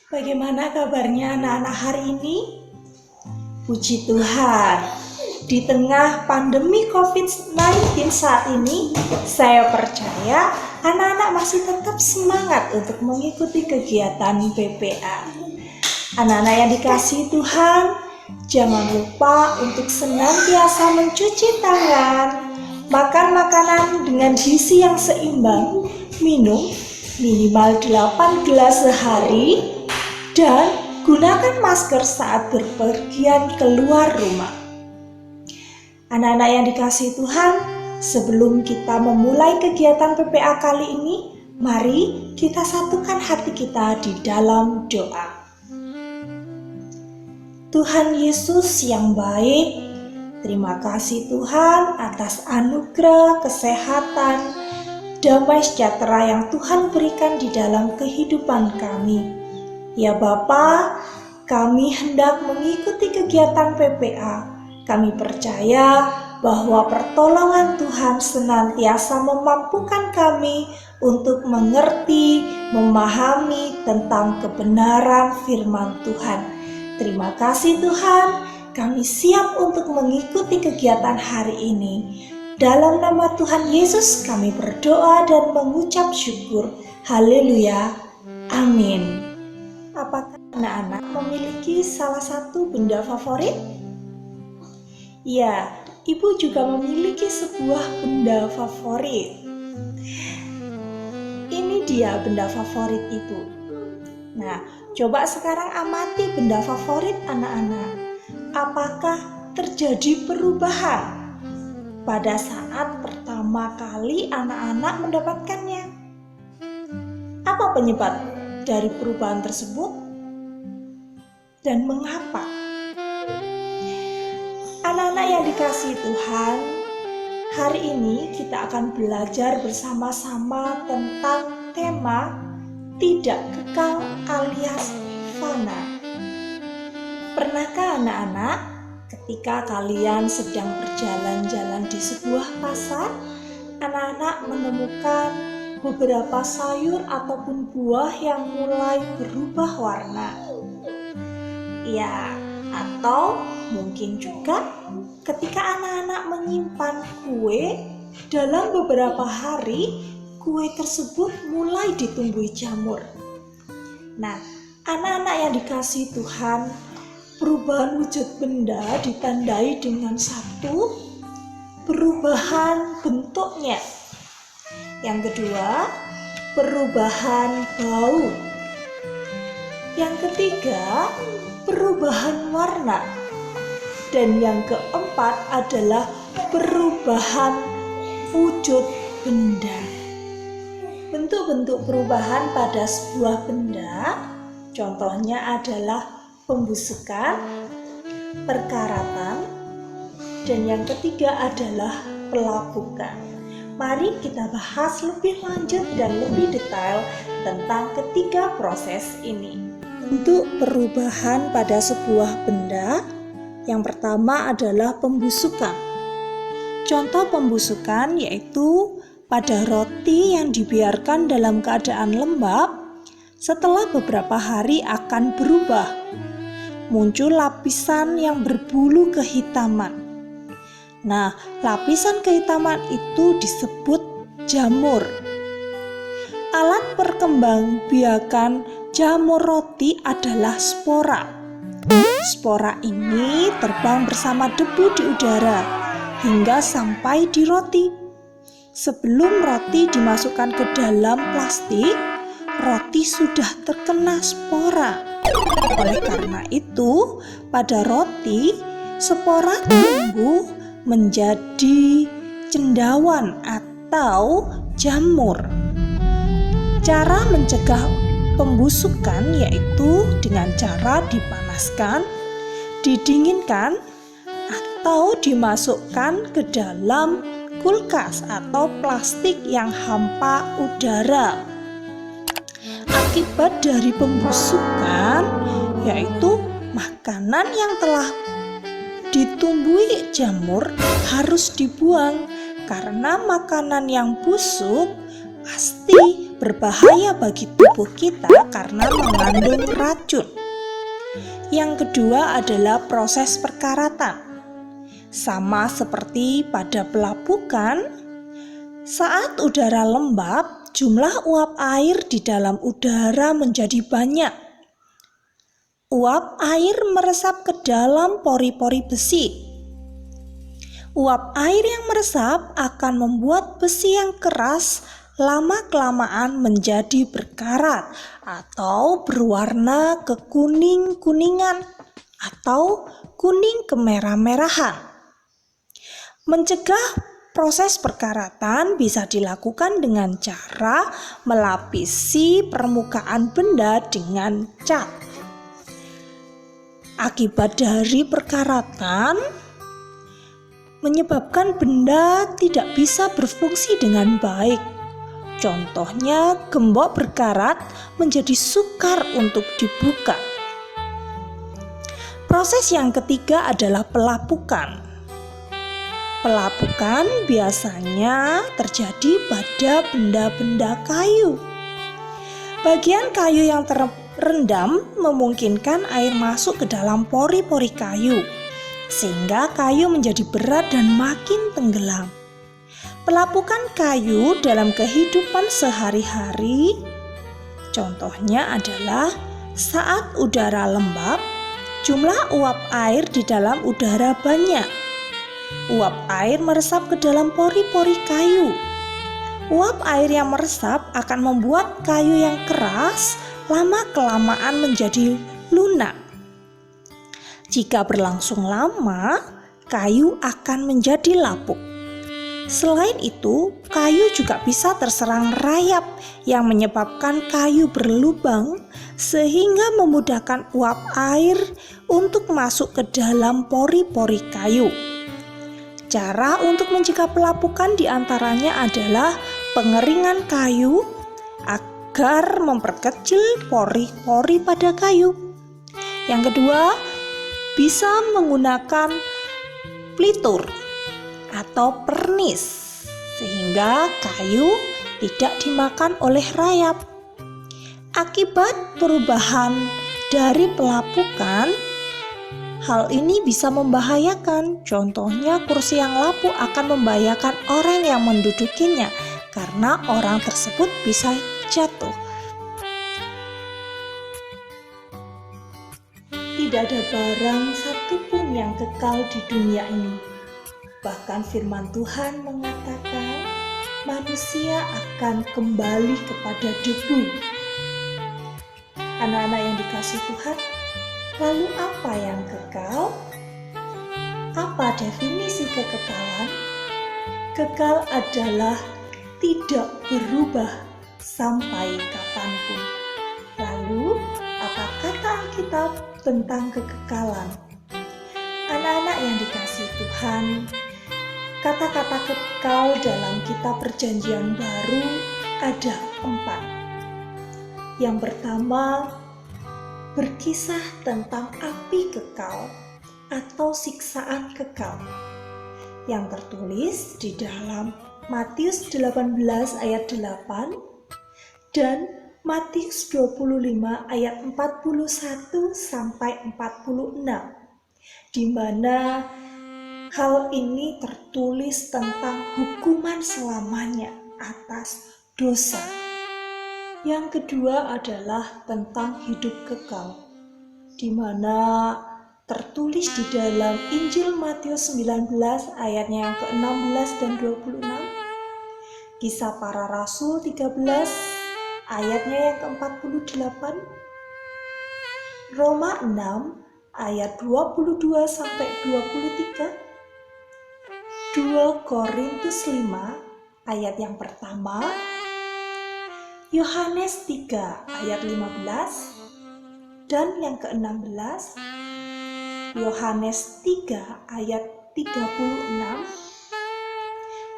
Bagaimana kabarnya anak-anak hari ini? Puji Tuhan, di tengah pandemi COVID-19 saat ini, saya percaya anak-anak masih tetap semangat untuk mengikuti kegiatan PPA. Anak-anak yang dikasihi Tuhan, jangan lupa untuk senantiasa mencuci tangan, makan makanan dengan gizi yang seimbang, minum minimal 8 gelas sehari, dan gunakan masker saat berpergian keluar rumah. Anak-anak yang dikasihi Tuhan, sebelum kita memulai kegiatan PPA kali ini, mari kita satukan hati kita di dalam doa. Tuhan Yesus yang baik, terima kasih Tuhan atas anugerah, kesehatan, damai sejahtera yang Tuhan berikan di dalam kehidupan kami. Ya Bapa, kami hendak mengikuti kegiatan PPA. Kami percaya bahwa pertolongan Tuhan senantiasa memampukan kami untuk mengerti, memahami tentang kebenaran firman Tuhan. Terima kasih Tuhan, kami siap untuk mengikuti kegiatan hari ini. Dalam nama Tuhan Yesus kami berdoa dan mengucap syukur. Haleluya. Amin. Apakah anak-anak memiliki salah satu benda favorit? Ya, Ibu juga memiliki sebuah benda favorit. Ini dia benda favorit Ibu. Nah, coba sekarang amati benda favorit anak-anak. Apakah terjadi perubahan pada saat pertama kali anak-anak mendapatkannya? Apa penyebab dari perubahan tersebut dan mengapa? Anak-anak yang dikasihi Tuhan, hari ini kita akan belajar bersama-sama tentang tema tidak kekal alias fana. Pernahkah anak-anak ketika kalian sedang berjalan-jalan di sebuah pasar, anak-anak menemukan beberapa sayur ataupun buah yang mulai berubah warna? Ya, atau mungkin juga ketika anak-anak menyimpan kue, dalam beberapa hari kue tersebut mulai ditumbuhi jamur. Nah, anak-anak yang dikasihi Tuhan, perubahan wujud benda ditandai dengan satu, perubahan bentuknya. Yang kedua, perubahan bau. Yang ketiga, perubahan warna. Dan yang keempat adalah perubahan wujud benda. Bentuk-bentuk perubahan pada sebuah benda, contohnya adalah pembusukan, perkaratan, dan yang ketiga adalah pelapukan. Mari kita bahas lebih lanjut dan lebih detail tentang ketiga proses ini. Untuk perubahan pada sebuah benda, yang pertama adalah pembusukan. Contoh pembusukan yaitu pada roti yang dibiarkan dalam keadaan lembab, setelah beberapa hari akan berubah. Muncul lapisan yang berbulu kehitaman. Nah, lapisan kehitaman itu disebut jamur. Alat perkembangbiakan jamur roti adalah spora. Spora ini terbang bersama debu di udara hingga sampai di roti. Sebelum roti dimasukkan ke dalam plastik, roti sudah terkena spora. Oleh karena itu, pada roti, spora tumbuh menjadi cendawan atau jamur. Cara mencegah pembusukan yaitu dengan cara dipanaskan, didinginkan, atau dimasukkan ke dalam kulkas atau plastik yang hampa udara. Akibat dari pembusukan yaitu makanan yang telah ditumbuhi jamur harus dibuang karena makanan yang busuk pasti berbahaya bagi tubuh kita karena mengandung racun. Yang kedua adalah proses perkaratan. Sama seperti pada pelapukan, saat udara lembab, jumlah uap air di dalam udara menjadi banyak. Uap air meresap ke dalam pori-pori besi. Uap air yang meresap akan membuat besi yang keras lama-kelamaan menjadi berkarat atau berwarna kekuning-kuningan atau kuning kemerah-merahan. Mencegah proses perkaratan bisa dilakukan dengan cara melapisi permukaan benda dengan cat. Akibat dari perkaratan menyebabkan benda tidak bisa berfungsi dengan baik. Contohnya, gembok berkarat menjadi sukar untuk dibuka. Proses yang ketiga adalah pelapukan. Pelapukan biasanya terjadi pada benda-benda kayu. Bagian kayu yang terendam memungkinkan air masuk ke dalam pori-pori kayu, sehingga kayu menjadi berat dan makin tenggelam. Pelapukan kayu dalam kehidupan sehari-hari, contohnya adalah saat udara lembab, jumlah uap air di dalam udara banyak. Uap air meresap ke dalam pori-pori kayu. Uap air yang meresap akan membuat kayu yang keras lama-kelamaan menjadi lunak. Jika berlangsung lama, kayu akan menjadi lapuk. Selain itu, kayu juga bisa terserang rayap yang menyebabkan kayu berlubang sehingga memudahkan uap air untuk masuk ke dalam pori-pori kayu. Cara untuk mencegah pelapukan diantaranya adalah pengeringan kayu agar memperkecil pori-pori pada kayu. Yang kedua, bisa menggunakan plitur atau pernis sehingga kayu tidak dimakan oleh rayap. Akibat perubahan dari pelapukan, hal ini bisa membahayakan. Contohnya, kursi yang lapuk akan membahayakan orang yang mendudukinya karena orang tersebut bisa jatuh. Tidak ada barang satupun yang kekal di dunia ini. Bahkan firman Tuhan mengatakan manusia akan kembali kepada debu. Anak-anak yang dikasihi Tuhan, lalu apa yang kekal? Apa definisi kekekalan? Kekal adalah tidak berubah sampai kapanpun. Lalu, apa kata Alkitab tentang kekekalan? Anak-anak yang dikasihi Tuhan, kata-kata kekal dalam kitab Perjanjian Baru ada 4. Yang pertama, berkisah tentang api kekal atau siksaan kekal yang tertulis di dalam Matius 18 ayat 8 dan Matius 25 ayat 41 sampai 46, di mana hal ini tertulis tentang hukuman selamanya atas dosa. Yang kedua adalah tentang hidup kekal, di mana tertulis di dalam Injil Matius 19 ayatnya yang ke-16 dan 26, Kisah Para Rasul 13 ayatnya yang ke-48, Roma 6 ayat 22 sampai 23, 2 Korintus 5 ayat yang pertama, Yohanes 3 ayat 15 dan yang ke-16, Yohanes 3 ayat 36,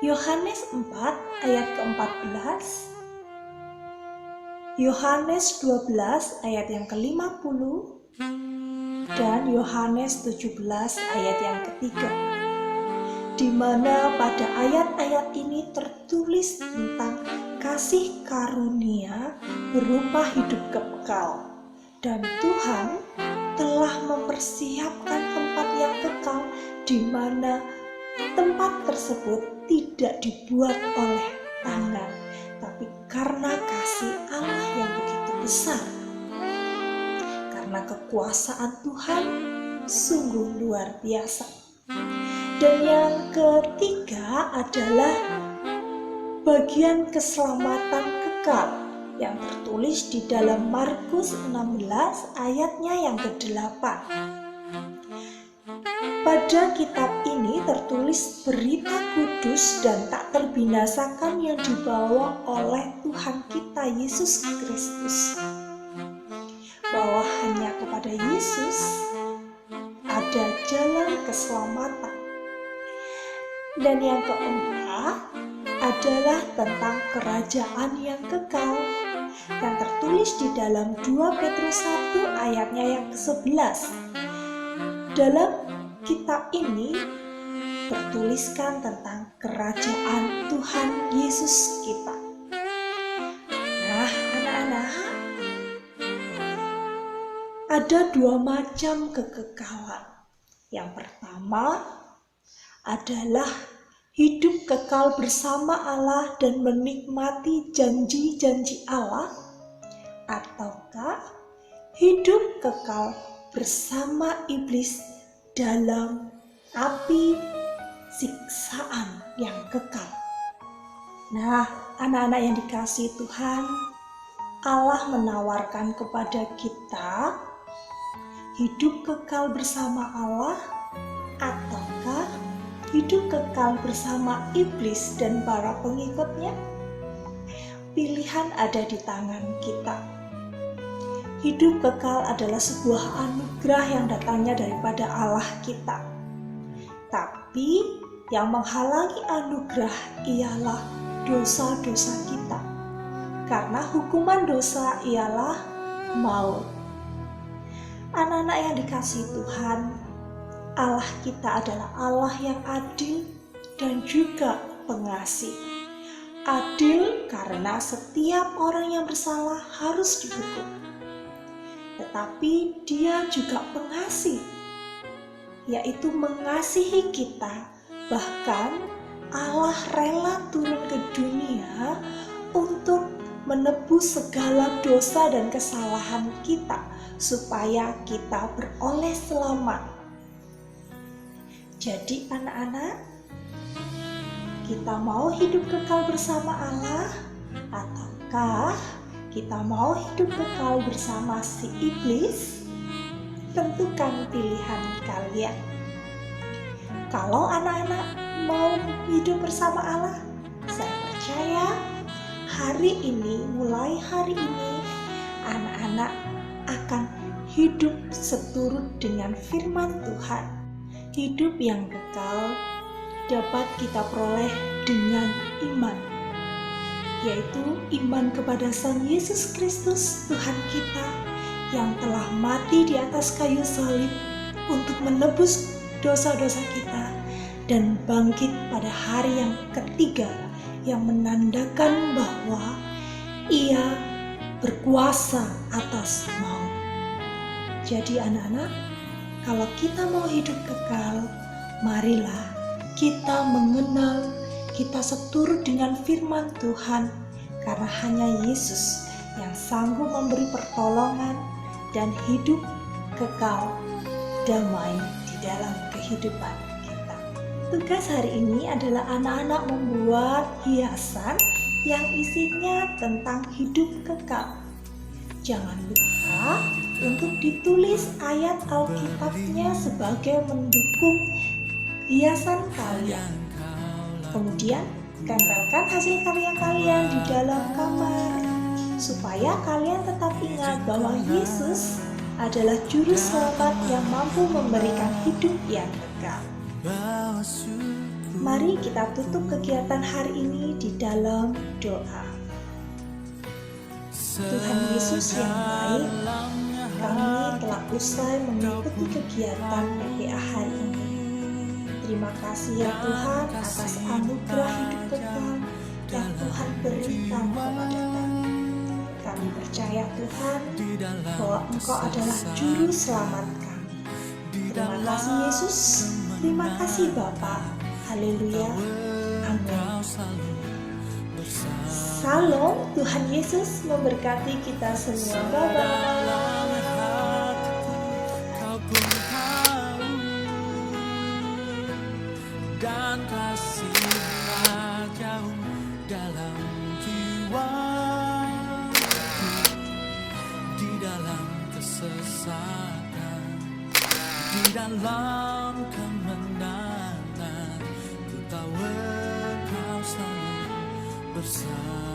Yohanes 4 ayat ke-14, Yohanes 12 ayat yang ke-50 dan Yohanes 17 ayat yang ketiga, di mana pada ayat-ayat ini tertulis tentang kasih karunia berupa hidup kekal. Dan Tuhan telah mempersiapkan tempat yang kekal di mana tempat tersebut tidak dibuat oleh tangan, tapi karena kasih Allah yang begitu besar. Karena kekuasaan Tuhan sungguh luar biasa. Dan yang ketiga adalah bagian keselamatan kekal yang tertulis di dalam Markus 16 ayatnya yang ke-8. Pada kitab ini tertulis berita kudus dan tak terbinasakan yang dibawa oleh Tuhan kita Yesus Kristus, bahwa hanya kepada Yesus ada jalan keselamatan. Dan yang keempat adalah tentang kerajaan yang kekal yang tertulis di dalam 2 Petrus 1 ayatnya yang ke-11. Dalam kitab ini tertuliskan tentang kerajaan Tuhan Yesus kita. Nah, anak-anak, ada 2 macam kekekalan. Yang pertama adalah hidup kekal bersama Allah dan menikmati janji-janji Allah, ataukah hidup kekal bersama iblis dalam api siksaan yang kekal. Nah, anak-anak yang dikasihi Tuhan, Allah menawarkan kepada kita hidup kekal bersama Allah ataukah hidup kekal bersama iblis dan para pengikutnya. Pilihan ada di tangan kita. Hidup kekal adalah sebuah anugerah yang datangnya daripada Allah kita. Tapi yang menghalangi anugerah ialah dosa-dosa kita. Karena hukuman dosa ialah maut. Anak-anak yang dikasihi Tuhan, Allah kita adalah Allah yang adil dan juga pengasih. Adil karena setiap orang yang bersalah harus dihukum. Tetapi Dia juga pengasih, yaitu mengasihi kita. Bahkan Allah rela turun ke dunia untuk menebus segala dosa dan kesalahan kita supaya kita beroleh selamat. Jadi anak-anak, kita mau hidup kekal bersama Allah ataukah kita mau hidup kekal bersama si iblis? Tentukan pilihan kalian. Kalau anak-anak mau hidup bersama Allah, saya percaya mulai hari ini anak-anak akan hidup seturut dengan firman Tuhan. Hidup yang kekal dapat kita peroleh dengan iman, yaitu iman kepada Sang Yesus Kristus Tuhan kita yang telah mati di atas kayu salib untuk menebus dosa-dosa kita dan bangkit pada hari yang ketiga, yang menandakan bahwa Ia berkuasa atas maut. Jadi anak-anak, kalau kita mau hidup kekal, marilah kita mengenal, kita seturut dengan firman Tuhan, karena hanya Yesus yang sanggup memberi pertolongan dan hidup kekal damai di dalam kehidupan kita. Tugas hari ini adalah anak-anak membuat hiasan yang isinya tentang hidup kekal. Jangan lupa untuk ditulis ayat Alkitabnya sebagai mendukung hiasan kalian. Kemudian tempelkan hasil karya kalian di dalam kamar supaya kalian tetap ingat bahwa Yesus adalah juru selamat yang mampu memberikan hidup yang kekal. Mari kita tutup kegiatan hari ini di dalam doa. Tuhan Yesus yang baik, kami telah usai mengikuti kegiatan PPA hari ini. Terima kasih ya Tuhan atas anugerah hidup kekal yang Tuhan berikan kepada kami. Kami percaya Tuhan bahwa Engkau adalah Juru Selamat kami. Terima kasih Yesus, terima kasih Bapa. Haleluya, amin. Salam, Tuhan Yesus memberkati kita semua. Bye-bye. Dan kasihnya jauh dalam jiwa, di dalam kesesatan, di dalam kemenangan, ku tahu Engkau selalu bersama.